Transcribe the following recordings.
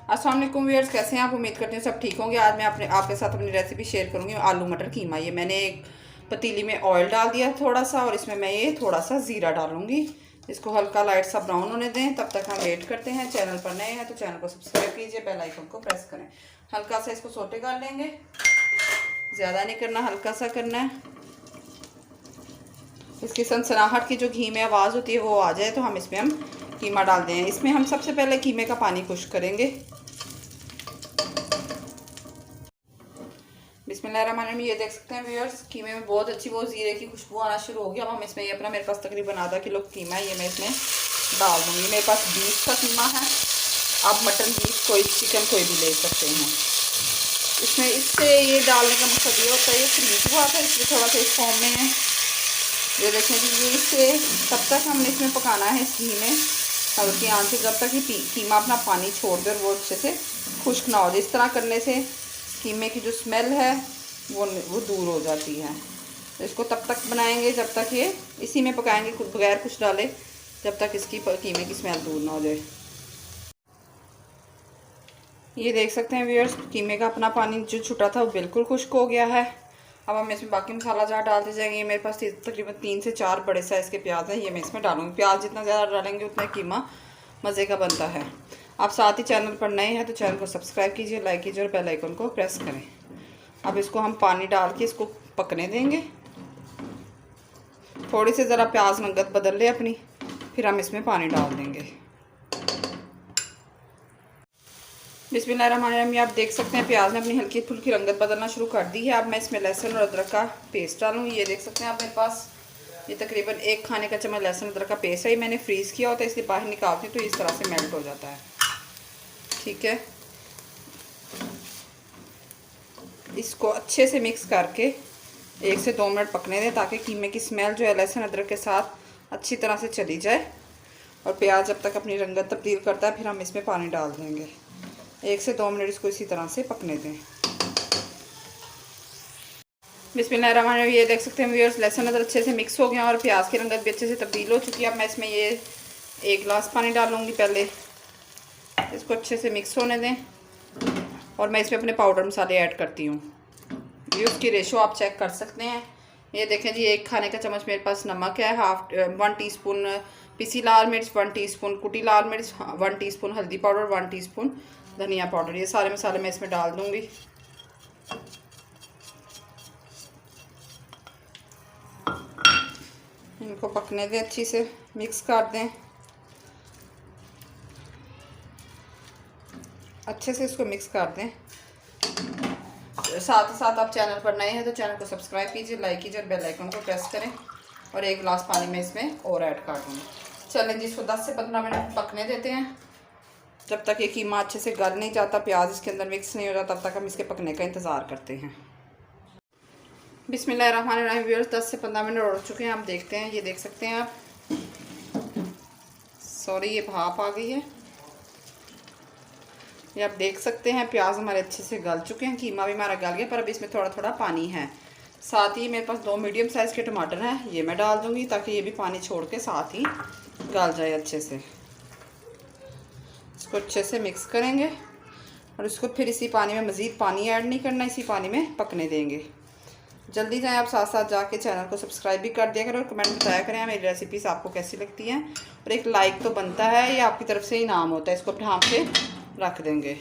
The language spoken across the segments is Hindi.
अस्सलाम वालेकुम व्यूअर्स, कैसे हैं आप? उम्मीद करते हैं सब ठीक होंगे। आज मैं आपके साथ अपनी रेसिपी शेयर करूंगी आलू मटर कीमा। ये मैंने एक पतीली में ऑयल डाल दिया थोड़ा सा, और इसमें मैं ये थोड़ा सा ज़ीरा डालूंगी। इसको हल्का लाइट सा ब्राउन होने दें, तब तक हम वेट करते हैं। चैनल पर नए हैं तो चैनल को सब्सक्राइब कीजिए, बेल आइकन को प्रेस करें। हल्का सा इसको सोटे कर लेंगे, ज़्यादा नहीं करना, हल्का सा करना है। इसकी सनसनाहट की जो घी में आवाज़ होती है वो आ जाए तो हम इसमें कीमा डाल दें। इसमें हम सबसे पहले कीमे का पानी खुश्क करेंगे। बिस्मिल्लाहिर्रहमानिर्रहीम। ये देख सकते हैं व्यूअर्स, कीमे में बहुत अच्छी वो ज़ीरे की खुशबू आना शुरू हो गई। अब हम इसमें ये अपना, मेरे पास तकरीबन आधा किलो कीमा है, ये मैं इसमें डाल दूँगी। मेरे पास बीफ का कीमा है, आप मटन, बीफ, कोई चिकन कोई भी ले सकते हैं। इसमें इससे ये डालने का मकसद ये होता है, ये फ्रीज हुआ था इसलिए थोड़ा सा इस फॉर्म में है। ये देखें जी, ये इससे तब तक हमने इसमें पकाना है इस घी में हल्की आंच से, जब तक ये कीमा अपना पानी छोड़ दे और वो अच्छे से खुश्क ना हो जाए। इस तरह करने से कीमे की जो स्मेल है वो दूर हो जाती है। तो इसको तब तक बनाएंगे जब तक ये इसी में पकाएंगे बगैर कुछ डाले, जब तक इसकी कीमे की स्मेल दूर ना हो जाए। ये देख सकते हैं व्यूअर्स, कीमे का अपना पानी जो छुटा था वो बिल्कुल खुश्क हो गया है। अब हम इसमें बाकी मसाला जार डालते जाएंगे। मेरे पास तकरीबन 3 से 4 बड़े साइज़ के प्याज हैं, ये मैं इसमें डालूंगी। प्याज जितना ज़्यादा डालेंगे उतना कीमा मज़े का बनता है। आप साथ ही चैनल पर नए हैं तो चैनल को सब्सक्राइब कीजिए, लाइक कीजिए और बेल आइकन को प्रेस करें। अब इसको हम पानी डाल के इसको पकने देंगे। थोड़ी सी ज़रा प्याज रंगत बदल ले अपनी, फिर हम इसमें पानी डाल देंगे। बिस्मिल्लाहिर्रहमानिर्रहीम। आप देख सकते हैं प्याज ने अपनी हल्की फुल्की रंगत बदलना शुरू कर दी है। अब मैं इसमें लहसुन और अदरक का पेस्ट डालूंगी। ये देख सकते हैं आप, मेरे पास ये तकरीबन 1 खाने का चम्मच लहसुन अदरक का पेस्ट है। मैंने फ्रीज़ किया होता है इसलिए बाहर निकालती हूँ तो इस तरह से मेल्ट हो जाता है। ठीक है, इसको अच्छे से मिक्स करके 1 से 2 मिनट पकने दें, ताकि कीमे की स्मेल जो है लहसुन अदरक के साथ अच्छी तरह से चली जाए। और प्याज जब तक अपनी रंगत तब्दील करता है फिर हम इसमें पानी डाल देंगे। 1 से 2 मिनट इसको इसी तरह से पकने दें। बिस्मिल्लाहिर्रहमानिर्रहीम। ये देख सकते हैं व्यूअर्स, लहसुन अदरक अच्छे से मिक्स हो गया और प्याज की रंगत भी अच्छे से तब्दील हो चुकी है। अब मैं इसमें ये 1 गिलास पानी डालूँगी। पहले इसको अच्छे से मिक्स होने दें और मैं इसमें अपने पाउडर मसाले ऐड करती हूँ। ये उसकी रेशो आप चेक कर सकते हैं। ये देखें जी, 1 खाने का चम्मच मेरे पास नमक है, 1 टीस्पून पिसी लाल मिर्च, 1 टीस्पून कुटी लाल मिर्च, 1 टीस्पून हल्दी पाउडर, 1 टीस्पून धनिया पाउडर। ये सारे मसाले मैं इसमें डाल दूँगी। इनको पकने दें, अच्छी से मिक्स कर दें, अच्छे से इसको मिक्स कर दें। साथ ही साथ आप चैनल पर नए हैं तो चैनल को सब्सक्राइब कीजिए, लाइक कीजिए और बेल आइकन को प्रेस करें। और 1 गिलास पानी में इसमें और ऐड कर दूँगी। चलें जी, इसको 10 से 15 मिनट पकने देते हैं। जब तक ये कीमा अच्छे से गल नहीं जाता, प्याज इसके अंदर मिक्स नहीं हो जाता, तब तक हम इसके पकने का इंतज़ार करते हैं। बिस्मिल्लाहिर्रहमानिर्रहीम व्यूअर्स, 10 से 15 मिनट हो चुके हैं। आप देखते हैं, ये देख सकते हैं आप, सॉरी ये भाप आ गई है। ये आप देख सकते हैं प्याज हमारे अच्छे से गल चुके हैं, कीमा भी हमारा गल गया, पर अब इसमें थोड़ा थोड़ा पानी है। साथ ही मेरे पास 2 मीडियम साइज़ के टमाटर हैं, ये मैं डाल दूँगी ताकि ये भी पानी छोड़ के साथ ही गल जाए अच्छे से। इसको अच्छे से मिक्स करेंगे और इसको फिर इसी पानी में, मज़ीद पानी ऐड नहीं करना, इसी पानी में पकने देंगे। जल्दी जाएं आप, साथ साथ जाके चैनल को सब्सक्राइब भी कर दिया करें और कमेंट बताया करें मेरी रेसिपीज़ आपको कैसी लगती हैं। और एक लाइक तो बनता है, ये आपकी तरफ से इनाम होता है। इसको ढाँप के रख देंगे।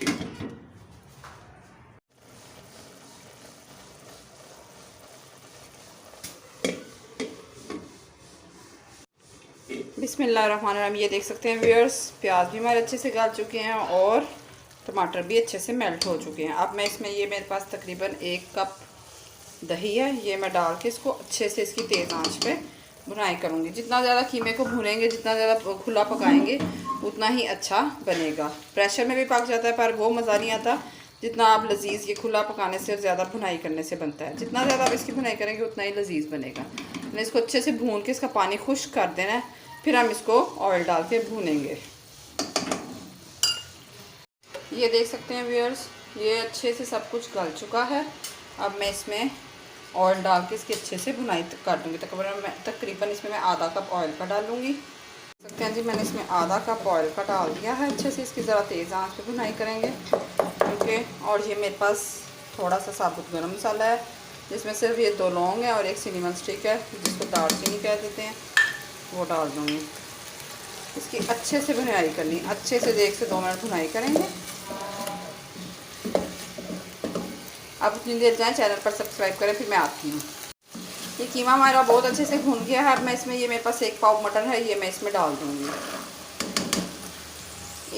बिस्मिल्लाहिर्रहमानिर्रहीम। ये देख सकते हैं व्यूअर्स, प्याज भी हमारे अच्छे से गल चुके हैं और टमाटर भी अच्छे से मेल्ट हो चुके हैं। अब मैं इसमें, ये मेरे पास तकरीबन 1 कप दही है, ये मैं डाल के इसको अच्छे से इसकी तेज़ आंच पे भुनाई करूँगी। जितना ज़्यादा कीमे को भूनेंगे, जितना ज़्यादा खुला पकाएंगे, उतना ही अच्छा बनेगा। प्रेशर में भी पक जाता है पर वो मज़ा नहीं आता जितना आप लजीज़ ये खुला पकाने से और ज़्यादा भुनाई करने से बनता है। जितना ज़्यादा आप इसकी भुनाई करेंगे उतना ही लजीज़ बनेगा। मैंने इसको अच्छे से भून के इसका पानी खुश्क कर देना है, फिर हम इसको ऑयल डाल के भूनेंगे। ये देख सकते हैं व्यूअर्स, ये अच्छे से सब कुछ गल चुका है। अब मैं इसमें ऑयल डाल के इसकी अच्छे से भुनाई कर दूँगी। तकरीबन इसमें मैं आधा कप ऑयल का डालूँगी। सकते हैं जी, मैंने इसमें आधा कप ऑयल का डाल दिया है। अच्छे से इसकी ज़रा तेज़ आंच पे भुनाई करेंगे क्योंकि और ये मेरे पास थोड़ा सा साबुत गरम मसाला है जिसमें सिर्फ ये 2 लौंग है और 1 सिनेमन स्टिक है जिसको दालचीनी कह देते हैं, वो डाल दूँगी। इसकी अच्छे से भुनाई करनी, अच्छे से 1 से 2 मिनट भुनाई करेंगे। अब उतनी देर जाएँ, चैनल पर सब्सक्राइब करें, फिर मैं आती हूँ। ये कीमा हमारा बहुत अच्छे से भुन गया है। अब मैं इसमें, ये मेरे पास 1 पाव मटर है, ये मैं इसमें डाल दूँगी।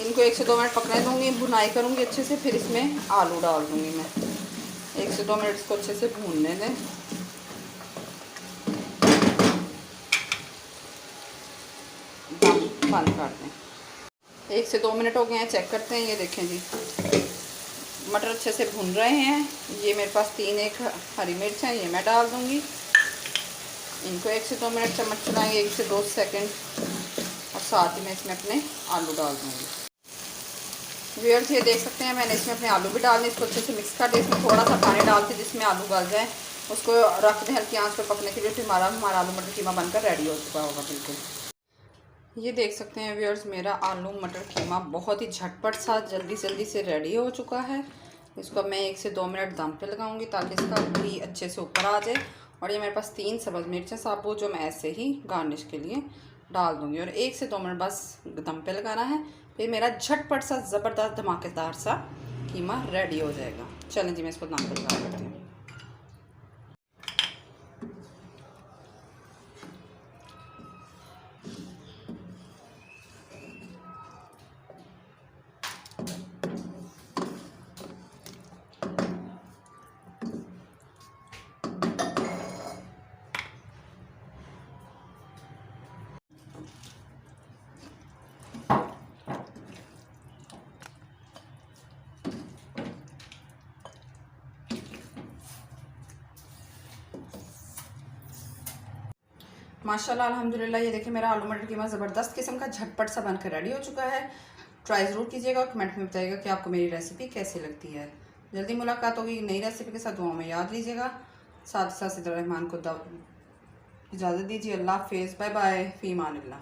इनको 1 से 2 मिनट पकने दूँगी, भुनाई करूँगी अच्छे से, फिर इसमें आलू डाल दूँगी मैं। 1 से 2 मिनट इसको अच्छे से भूनने दें। बंद कर दें। 1 से 2 मिनट हो गए हैं, चेक करते हैं। ये देखें जी, मटर अच्छे से भून रहे हैं। ये मेरे पास 1 हरी मिर्च है, ये मैं डाल दूँगी। इनको 1 से 2 मिनट चम्मच चलाएंगे, 1 से 2 सेकंड, और साथ ही मैं इसमें अपने आलू डाल दूँगी। व्यूअर्स, ये देख सकते हैं मैंने इसमें अपने आलू भी डाल दिए। इसको अच्छे से मिक्स कर दें। इसमें थोड़ा सा पानी डाल के जिसमें आलू गल जाए उसको रख दें हल्की आंच पर पकने के लिए। फिर हमारा आलू मटर कीमा बनकर रेडी हो चुका होगा बिल्कुल। ये देख सकते हैं व्यूअर्स, मेरा आलू मटर कीमा बहुत ही झटपट सा जल्दी से रेडी हो चुका है। इसको मैं 1 से 2 मिनट दम पे लगाऊंगी ताकि इसका भी अच्छे से ऊपर आ जाए। और ये मेरे पास 3 सब्ज़ मिर्चें साबुत जो मैं ऐसे ही गार्निश के लिए डाल दूंगी। और 1 से 2 मिनट बस दम पे लगाना है, फिर मेरा झटपट सा ज़बरदस्त धमाकेदार सा कीमा रेडी हो जाएगा। चलें जी, मैं इसको दम पे लगा देती हूँ। माशाल्लाह अल्हम्दुलिल्लाह, ये देखिए मेरा आलू मटर कीमा ज़बरदस्त किस्म का झटपट सा बनकर रेडी हो चुका है। ट्राई ज़रूर कीजिएगा और कमेंट में बताइएगा कि आपको मेरी रेसिपी कैसी लगती है। जल्दी मुलाकात होगी नई रेसिपी के साथ। दुआओं में याद लीजिएगा। साथ ही साथ सिद्दीक़ रहमान को इजाज़त दीजिए। अल्लाह हाफ़िज़, बाय बाय, फ़ी अमानिल्लाह।